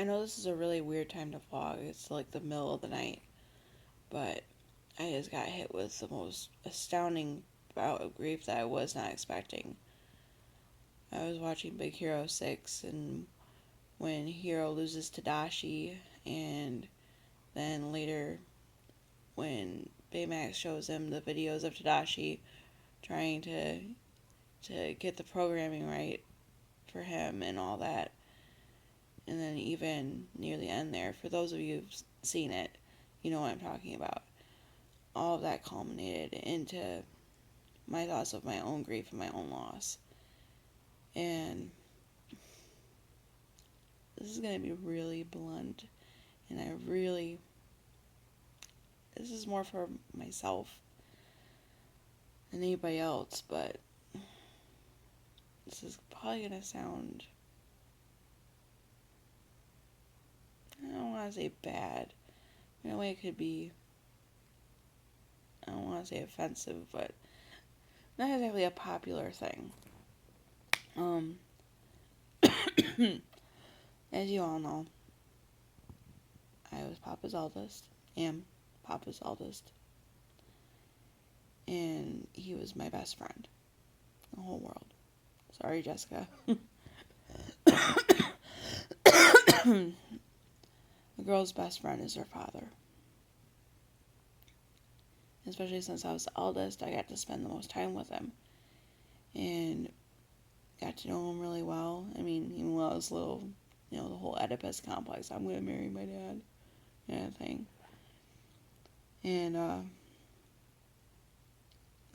I know this is a really weird time to vlog. It's like the middle of the night, but I just got hit with the most astounding bout of grief that I was not expecting. I was watching Big Hero 6, and when Hero loses Tadashi, and then later when Baymax shows him the videos of Tadashi trying to get the programming right for him and all that. And then even near the end there, for those of you who've seen it, you know what I'm talking about. All of that culminated into my thoughts of my own grief and my own loss. And this is going to be really blunt. And this is more for myself than anybody else, but this is probably going to sound, I don't want to say bad. In a way, it could be, I don't want to say offensive, but not exactly a popular thing. As you all know, I was Papa's eldest, am Papa's eldest, and he was my best friend in the whole world. Sorry, Jessica. A girl's best friend is her father. Especially since I was the eldest, I got to spend the most time with him. And got to know him really well. I mean, even when I was little, the whole Oedipus complex, I'm going to marry my dad, kind of thing. And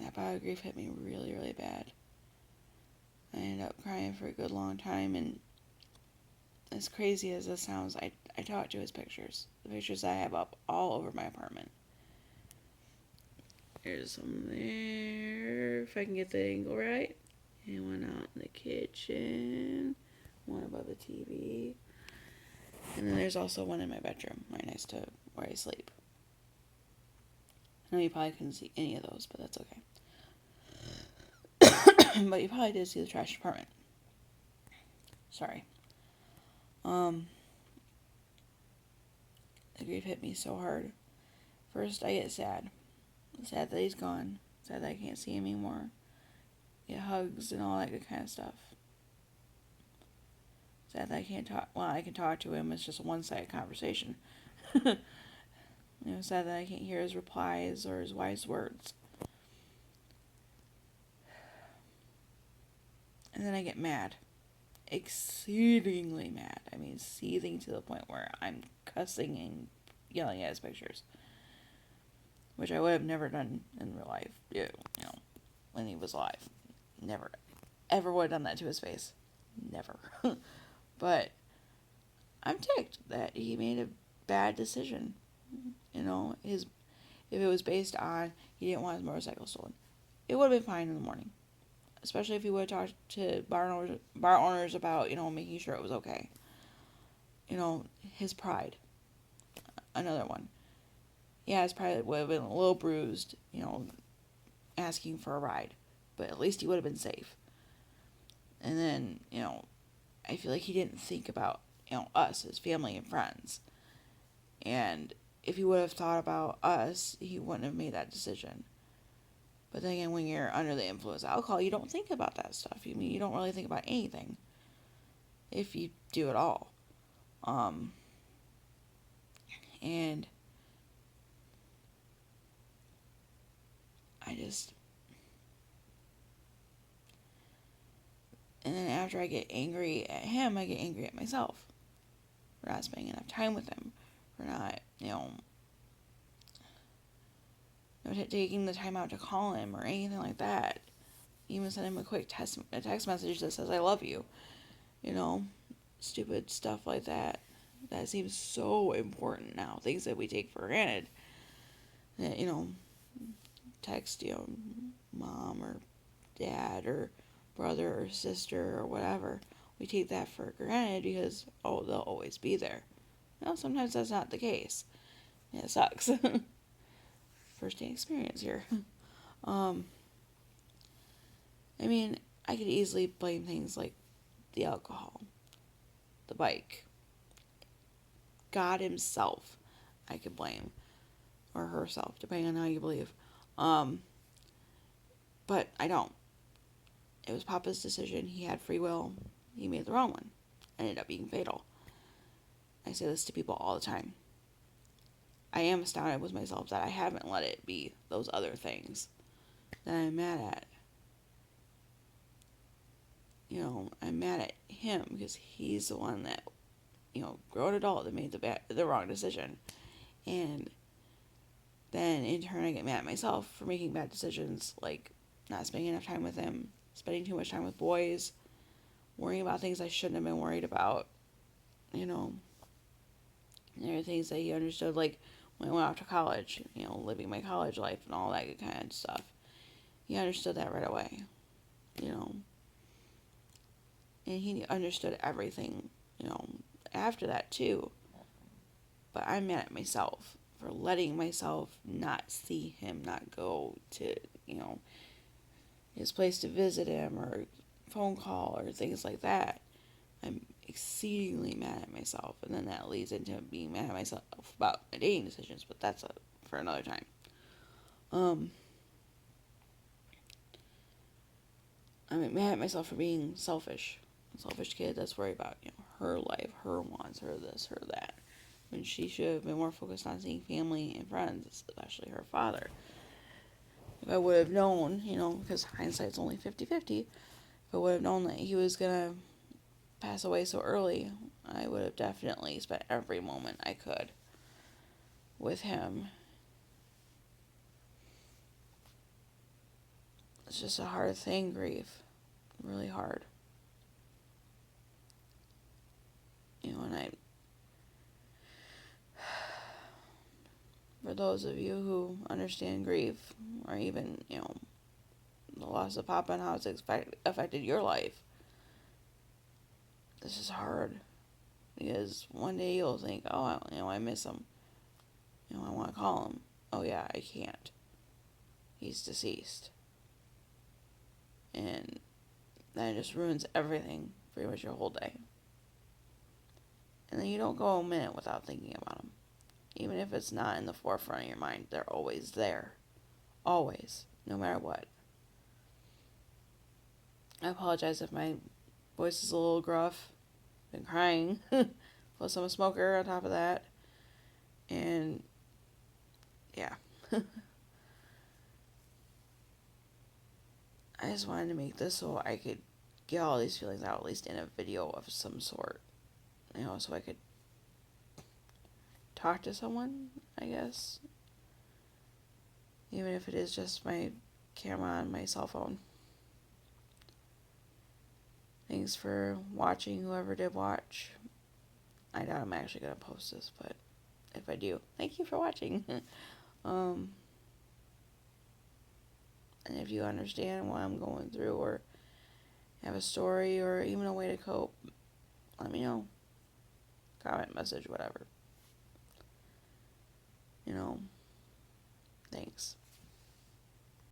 that bout of grief hit me really, really bad. I ended up crying for a good long time, and as crazy as this sounds, I talked to his pictures. The pictures I have up all over my apartment. There's some there, if I can get the angle right. And one out in the kitchen. One above the TV. And then there's also one in my bedroom, right next to where I sleep. I know you probably couldn't see any of those, but that's okay. But you probably did see the trash department. Sorry. The grief hit me so hard. First, I get sad. Sad that he's gone. Sad that I can't see him anymore. Get hugs and all that good kind of stuff. Sad that I can't talk. Well, I can talk to him. It's just a one-sided conversation. Sad that I can't hear his replies or his wise words. And then I get mad. Exceedingly mad. I mean, seething to the point where I'm cussing and yelling at his pictures. Which I would have never done in real life, when he was alive. Never, ever would have done that to his face. Never. But I'm ticked that he made a bad decision. If it was based on he didn't want his motorcycle stolen, it would have been fine in the morning. Especially if he would have talked to bar owners about, making sure it was okay. His pride. Another one. Yeah, his pride would have been a little bruised, asking for a ride. But at least he would have been safe. And then, I feel like he didn't think about, us, his family and friends. And if he would have thought about us, he wouldn't have made that decision. But then again, when you're under the influence of alcohol, you don't think about that stuff. You don't really think about anything. If you do at all. And and then after I get angry at him, I get angry at myself for not spending enough time with him, for not, taking the time out to call him or anything like that. Even send him a quick text message that says I love you. Stupid stuff like that. That seems so important now. Things that we take for granted. That, text, mom or dad or brother or sister or whatever. We take that for granted because, they'll always be there. Sometimes that's not the case. And it sucks. First-hand experience here. I could easily blame things like the alcohol, the bike, God himself I could blame. Or herself, depending on how you believe. But I don't. It was Papa's decision. He had free will. He made the wrong one. Ended up being fatal. I say this to people all the time. I am astounded with myself that I haven't let it be those other things that I'm mad at. I'm mad at him because he's the one that, grown adult that made the wrong decision. And then in turn I get mad at myself for making bad decisions, like not spending enough time with him, spending too much time with boys, worrying about things I shouldn't have been worried about. And there are things that he understood, like when I went off to college, living my college life and all that good kind of stuff. He understood that right away, and he understood everything, after that too. But I'm mad at myself for letting myself not see him, not go to, his place to visit him or phone call or things like that. I'm exceedingly mad at myself, and then that leads into being mad at myself about my dating decisions, but that's for another time. I'm mad at myself for being selfish. A selfish kid that's worried about, her life, her wants, her this, her that. When she should have been more focused on seeing family and friends, especially her father. If I would have known, because hindsight's only 50-50, if I would have known that he was going to pass away so early, I would have definitely spent every moment I could with him. It's just a hard thing, grief. Really hard. And for those of you who understand grief, or even, the loss of Papa and how it's affected your life, this is hard. Because one day you'll think, oh, I miss him. I want to call him. Oh yeah, I can't. He's deceased. And that just ruins everything, pretty much your whole day. And then you don't go a minute without thinking about them. Even if it's not in the forefront of your mind, they're always there. Always. No matter what. I apologize if my voice is a little gruff. Been crying. Plus I'm a smoker on top of that. And yeah. I just wanted to make this so I could get all these feelings out, at least in a video of some sort. So I could talk to someone, I guess. Even if it is just my camera on my cell phone. Thanks for watching, whoever did watch. I doubt I'm actually going to post this, but if I do, thank you for watching. And if you understand what I'm going through or have a story or even a way to cope, let me know. Comment, message, whatever. Thanks.